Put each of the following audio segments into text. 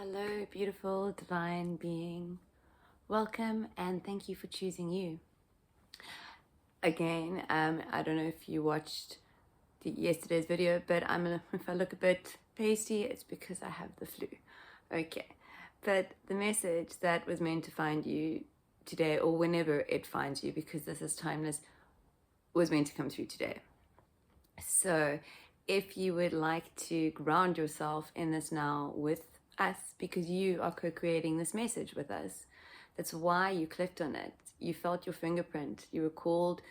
Hello, beautiful divine being. Welcome and thank you for choosing you. Again, I don't know if you watched yesterday's video, but if I look a bit pasty, it's because I have the flu. Okay, but the message that was meant to find you today, or whenever it finds you, because this is timeless, was meant to come through today. So if you would like to ground yourself in this now with us, because you are co-creating this message with us, that's why you clicked on it. You felt your fingerprint. You were called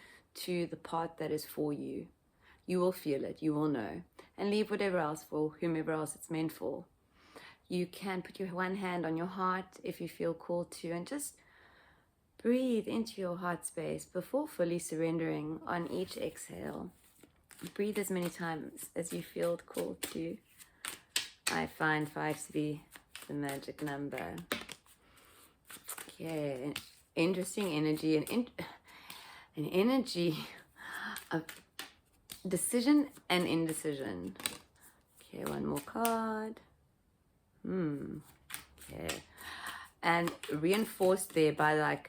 to the part that is for you. You will feel it. You will know. And leave whatever else for whomever else it's meant for. You can put your one hand on your heart if you feel called to, and just breathe into your heart space before fully surrendering on each exhale. Breathe as many times as you feel called to. I find 5 to be the magic number. Okay, interesting energy, an energy of decision and indecision. Okay, one more card. Okay, and reinforced there by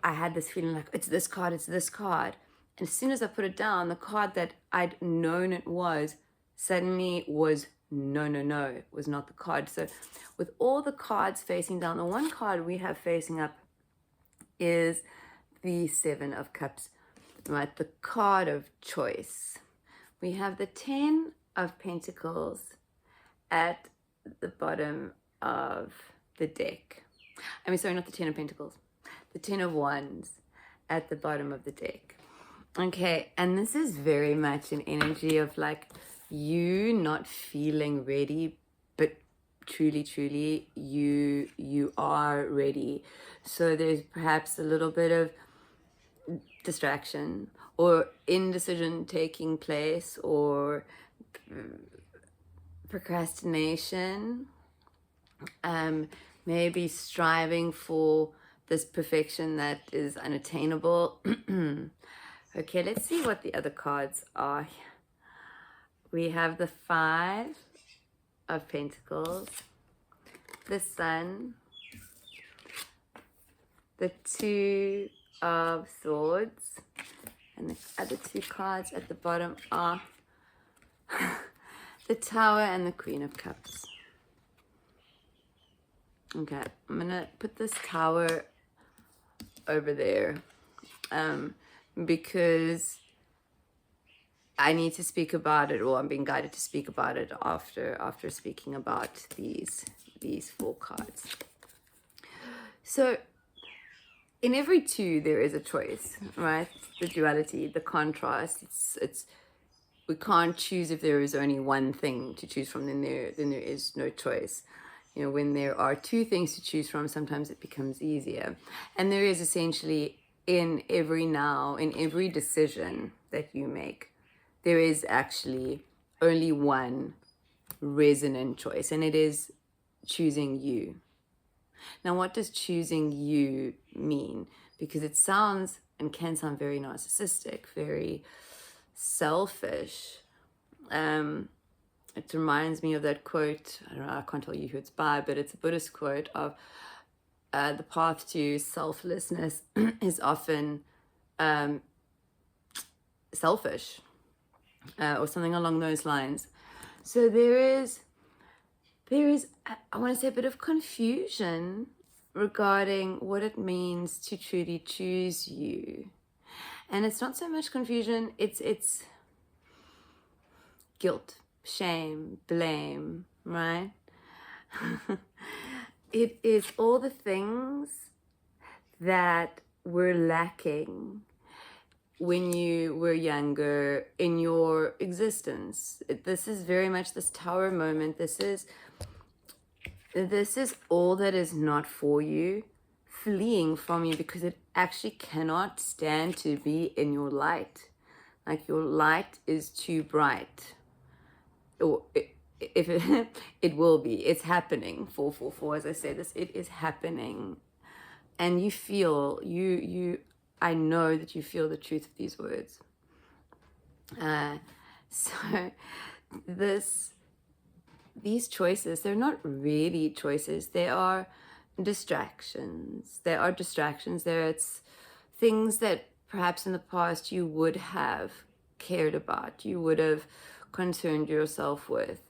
I had this feeling like it's this card, it's this card. And as soon as I put it down, the card that I'd known it was suddenly was no, it was not the card. So with all the cards facing down, the one card we have facing up is the 7 of Cups, right? The card of choice. We have the 10 of Pentacles at the bottom of the deck. Sorry, not the 10 of Pentacles. The 10 of Wands at the bottom of the deck. Okay, and this is very much an energy of you not feeling ready, but truly you are ready. So there's perhaps a little bit of distraction or indecision taking place, or procrastination, maybe striving for this perfection that is unattainable. Okay, let's see what the other cards are. We have the 5 of Pentacles, the Sun, the 2 of Swords, and the other 2 cards at the bottom are the Tower and the Queen of Cups. Okay, I'm gonna put this Tower over there because I need to speak about it, or I'm being guided to speak about it after speaking about these 4 cards. So in every 2 there is a choice, right? The duality, the contrast. It's we can't choose if there is only one thing to choose from. Then there is no choice. You know, when there are 2 things to choose from, sometimes it becomes easier. And there is essentially in every decision that you make, there is actually only one resonant choice, and it is choosing you. Now, what does choosing you mean? Because it sounds and can sound very narcissistic, very selfish. It reminds me of that quote, I don't know, I can't tell you who it's by, but it's a Buddhist quote of the path to selflessness is often selfish, or something along those lines. So there is, I want to say, a bit of confusion regarding what it means to truly choose you. And it's not so much confusion, it's guilt, shame, blame, right? It is all the things that were lacking when you were younger in your existence. This is very much this Tower moment. This is all that is not for you, fleeing from you, because it actually cannot stand to be in your light. Like, your light is too bright. Or if it will be. It's happening. 444, as I say this, it is happening. And you feel, I know that you feel the truth of these words. So these choices, they're not really choices. They are distractions. It's things that perhaps in the past you would have cared about, you would have concerned yourself with.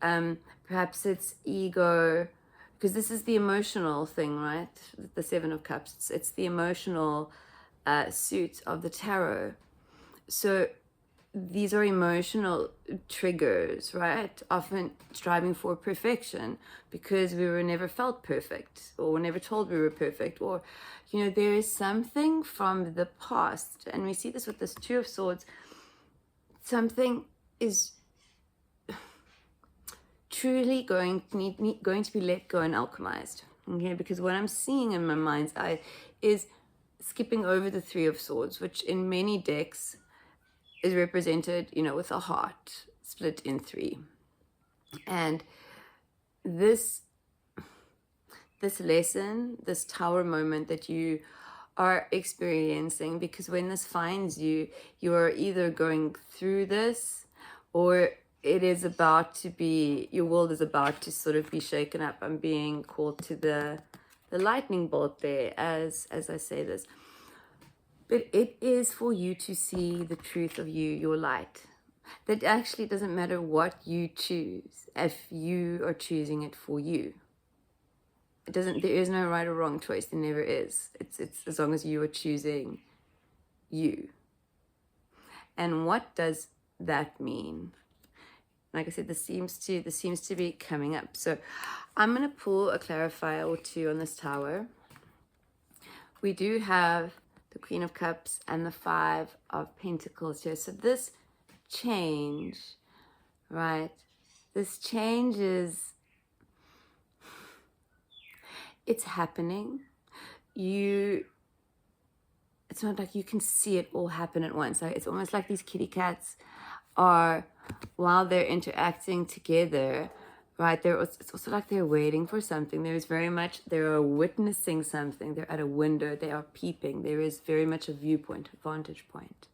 Perhaps it's ego, because this is the emotional thing, right? The Seven of Cups. It's the emotional suit of the tarot. So these are emotional triggers, right? Often striving for perfection because we were never felt perfect, or were never told we were perfect, or, you know, there is something from the past, and we see this with this Two of Swords. Something is truly going to be let go and alchemized, okay? Because what I'm seeing in my mind's eye is skipping over the Three of Swords, which in many decks is represented, you know, with a heart split in three. And this lesson, this tower moment that you are experiencing, because when this finds you, you are either going through this, or it is about to be, your world is about to sort of be shaken up. I'm being called to the lightning bolt there as I say this. But it is for you to see the truth of you, your light. That actually doesn't matter what you choose if you are choosing it for you. It doesn't, there is no right or wrong choice. There never is. It's as long as you are choosing you. And what does that mean? Like I said, this seems to be coming up. So I'm going to pull a clarifier or two on this tower. We do have the Queen of Cups and the Five of Pentacles here. So this change, right? This change is, it's happening. It's not like you can see it all happen at once. Like, it's almost like these kitty cats are, while they're interacting together, right, it's also like they're waiting for something. They are witnessing something. They're at a window. They are peeping. There is very much a viewpoint, a vantage point.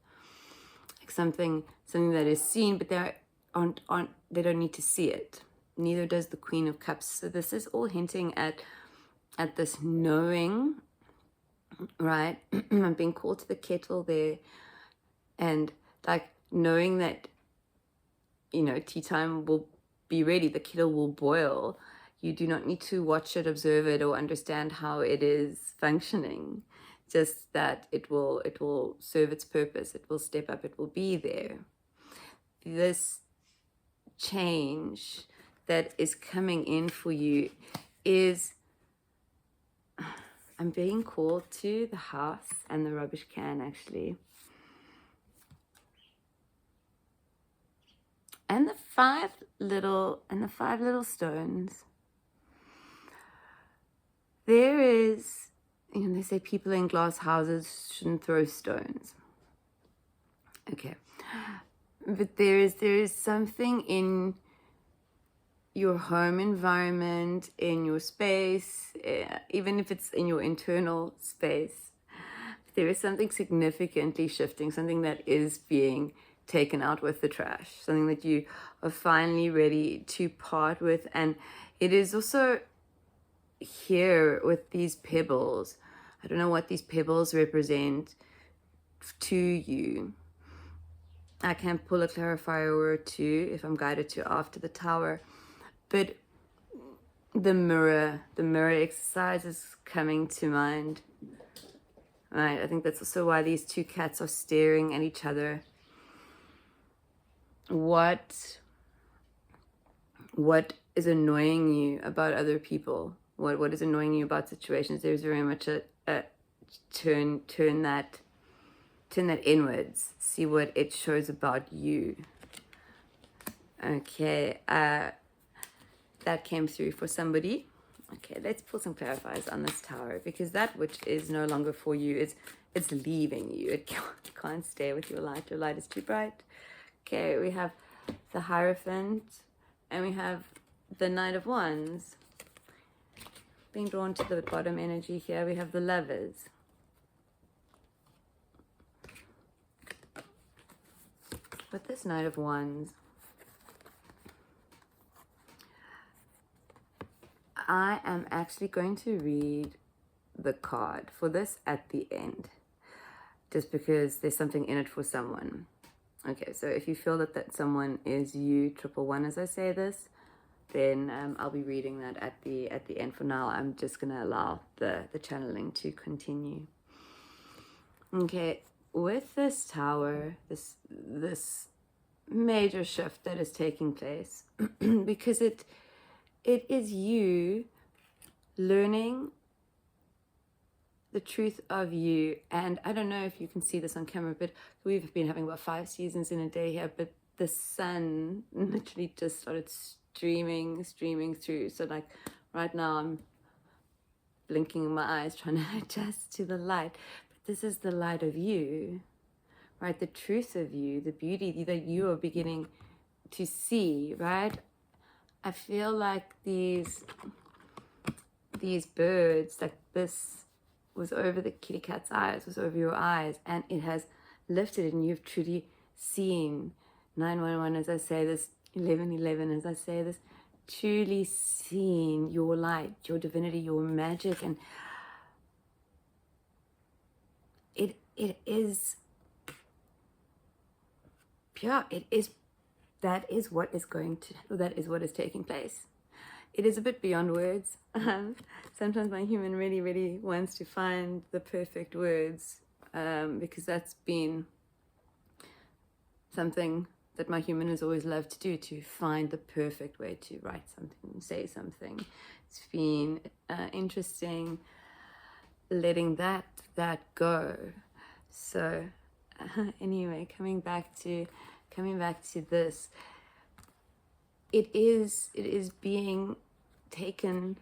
Like something that is seen, but they don't need to see it. Neither does the Queen of Cups. So this is all hinting at this knowing, right? I'm being called to the kettle there, and like knowing that, you know, tea time will be ready, the kettle will boil. You do not need to watch it, observe it, or understand how it is functioning. Just that it will serve its purpose. It will step up. It will be there. This change that is coming in for you is, I'm being called to the house and the rubbish can, actually. And the five little stones. There is, you know, they say people in glass houses shouldn't throw stones. Okay. But there is something in your home environment, in your space, even if it's in your internal space, there is something significantly shifting, something that is being taken out with the trash, something that you are finally ready to part with. And it is also here with these pebbles. I don't know what these pebbles represent to you. I can pull a clarifier or two if I'm guided to after the tower. But the mirror exercise is coming to mind. Right, I think that's also why these two cats are staring at each other. What is annoying you about other people? What is annoying you about situations? There's very much a turn that inwards. See what it shows about you. Okay, that came through for somebody. Okay, let's pull some clarifiers on this tower, because that which is no longer for you, it's leaving you. It can't stay with your light. Your light is too bright. Okay, we have the Hierophant, and we have the Knight of Wands. Being drawn to the bottom energy here, we have the Lovers. But this Knight of Wands, I am actually going to read the card for this at the end, just because there's something in it for someone. Okay, so if you feel that someone is you, 111, as I say this, then I'll be reading that at the end. For now, I'm just going to allow the channeling to continue. Okay, with this tower, this major shift that is taking place, because it is you learning the truth of you. And I don't know if you can see this on camera, but we've been having about 5 seasons in a day here, but the sun literally just started streaming through. So like right now I'm blinking my eyes trying to adjust to the light, but this is the light of you, right? The truth of you, the beauty that you are beginning to see, right? I feel like these birds, like this was over the kitty cat's eyes, was over your eyes, and it has lifted, and you've truly seen 911 as I say this, 1111 as I say this, truly seen your light, your divinity, your magic. And it is pure. That is what is taking place. It is a bit beyond words. Sometimes my human really, really wants to find the perfect words, because that's been something that my human has always loved to do, to find the perfect way to write something, say something. It's been interesting letting that go. So anyway, coming back to this, it is being taken,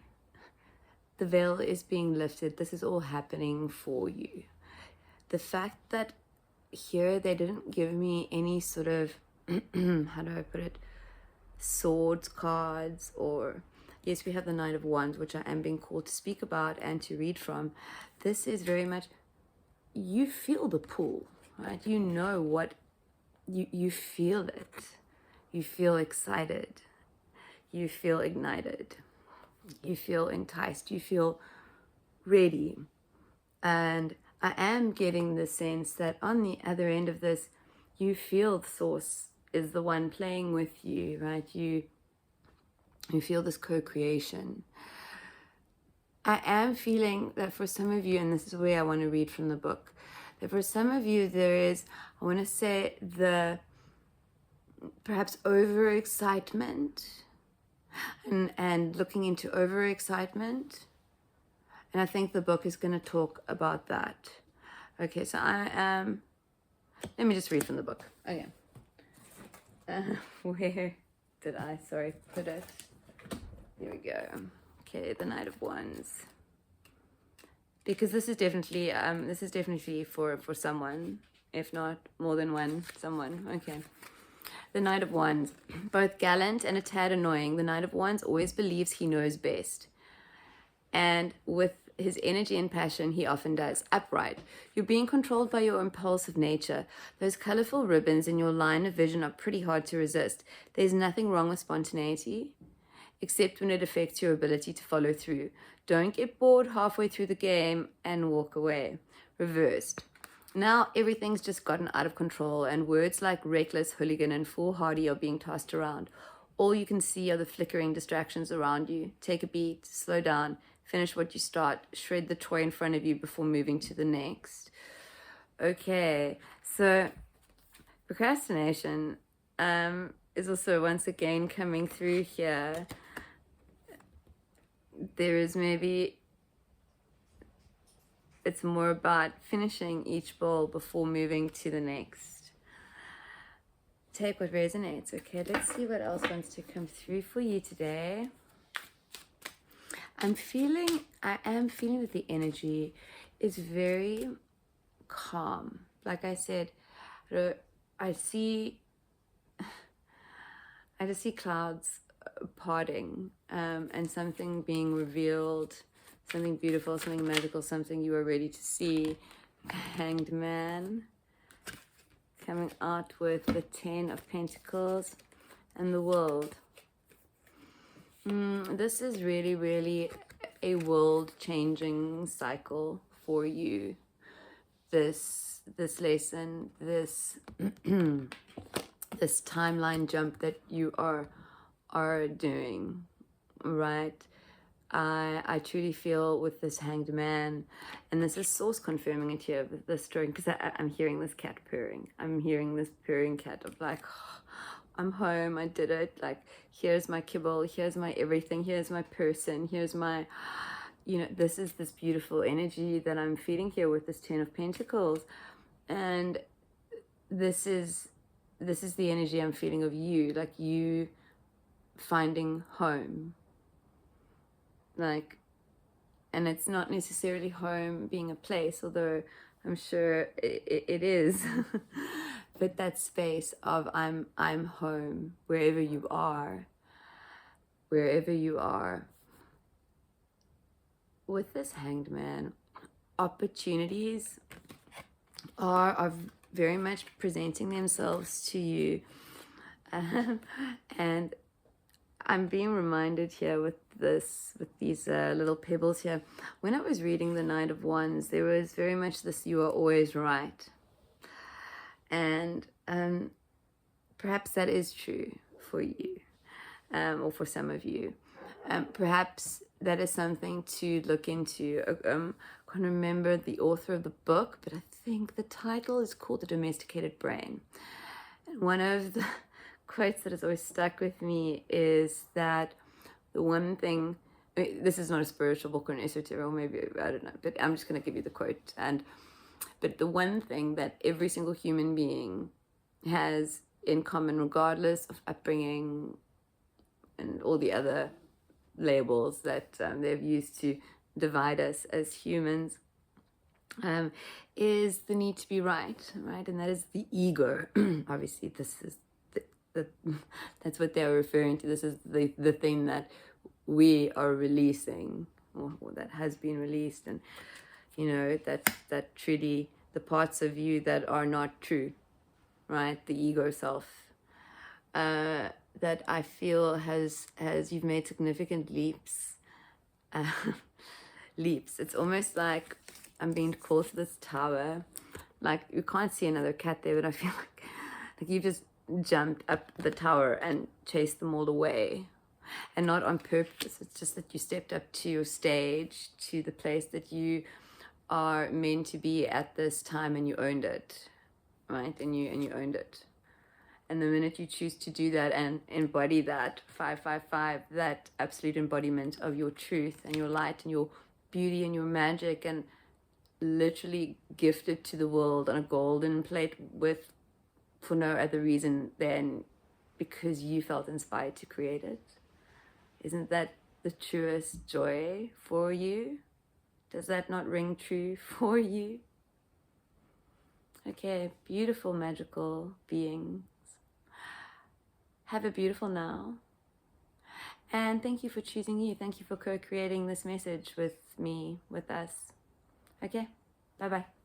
the veil is being lifted. This is all happening for you. The fact that here they didn't give me any sort of how do I put it, swords cards, or yes, we have the Knight of Wands, which I am being called to speak about and to read from. This is very much, you feel the pull, right? You know what, you feel it. You feel excited. You feel ignited. You feel enticed. You feel ready. And I am getting the sense that on the other end of this, you feel the source is the one playing with you, right? You feel this co-creation. I am feeling that for some of you, and this is where I want to read from the book, that for some of you there is, I want to say, the perhaps overexcitement and looking into overexcitement. And I think the book is going to talk about that. Okay, so I am, let me just read from the book. Okay. Where did I, put it? Here we go. Okay, the Knight of Wands. Because this is definitely for someone, if not more than one someone. Okay. The Knight of Wands. Both gallant and a tad annoying, the Knight of Wands always believes he knows best. And with his energy and passion, he often does. Upright. You're being controlled by your impulsive nature. Those colorful ribbons in your line of vision are pretty hard to resist. There's nothing wrong with spontaneity, except when it affects your ability to follow through. Don't get bored halfway through the game and walk away. Reversed. Now everything's just gotten out of control, and words like reckless, hooligan, and foolhardy are being tossed around. All you can see are the flickering distractions around you. Take a beat, slow down, finish what you start, shred the toy in front of you before moving to the next. Okay, so procrastination is also once again coming through here. There is maybe, it's more about finishing each bowl before moving to the next. Take what resonates. Okay, let's see what else wants to come through for you today. I am feeling that the energy is very calm. Like I said, I just see clouds parting, and something being revealed, something beautiful, something magical, something you are ready to see. Hanged Man coming out with the 10 of Pentacles and the World. This is really, really a world-changing cycle for you. This lesson, this this timeline jump that you are doing, right? I truly feel with this Hanged Man, and this is source confirming it here with this drawing, because I'm hearing this cat purring. I'm hearing this purring cat of like, oh, I'm home, I did it. Like, here's my kibble, here's my everything, here's my person, here's my, you know, this is this beautiful energy that I'm feeling here with this Ten of Pentacles. And this is the energy I'm feeling of you, like you finding home. Like, and it's not necessarily home being a place, although I'm sure it is. But that space of I'm home, wherever you are. Wherever you are. With this Hanged Man, opportunities are very much presenting themselves to you. And I'm being reminded here with these little pebbles here. When I was reading the Knight of Wands, there was very much this, you are always right. And perhaps that is true for you, or for some of you. Perhaps that is something to look into. I can't remember the author of the book, but I think the title is called The Domesticated Brain. And one of the quotes that has always stuck with me is that the one thing, this is not a spiritual book or an esoteric, or maybe, I don't know, but I'm just going to give you the quote. But the one thing that every single human being has in common, regardless of upbringing and all the other labels that they've used to divide us as humans, is the need to be right? And that is the ego. Obviously, this is that's what they're referring to. This is the thing that we are releasing, or that has been released, and you know, that truly the parts of you that are not true, right? The ego self, that I feel has you've made significant leaps. Leaps. It's almost like I'm being called to this tower. Like, you can't see another cat there, but I feel like you just jumped up the tower and chased them all away. And not on purpose. It's just that you stepped up to your stage, to the place that you are meant to be at this time, and you owned it, right? And you owned it. And the minute you choose to do that and embody that 555, that absolute embodiment of your truth and your light and your beauty and your magic, and literally gift it to the world on a golden plate with, for no other reason than because you felt inspired to create it. Isn't that the truest joy for you? Does that not ring true for you? Okay, beautiful, magical beings. Have a beautiful now. And thank you for choosing you. Thank you for co-creating this message with me, with us. Okay, bye-bye.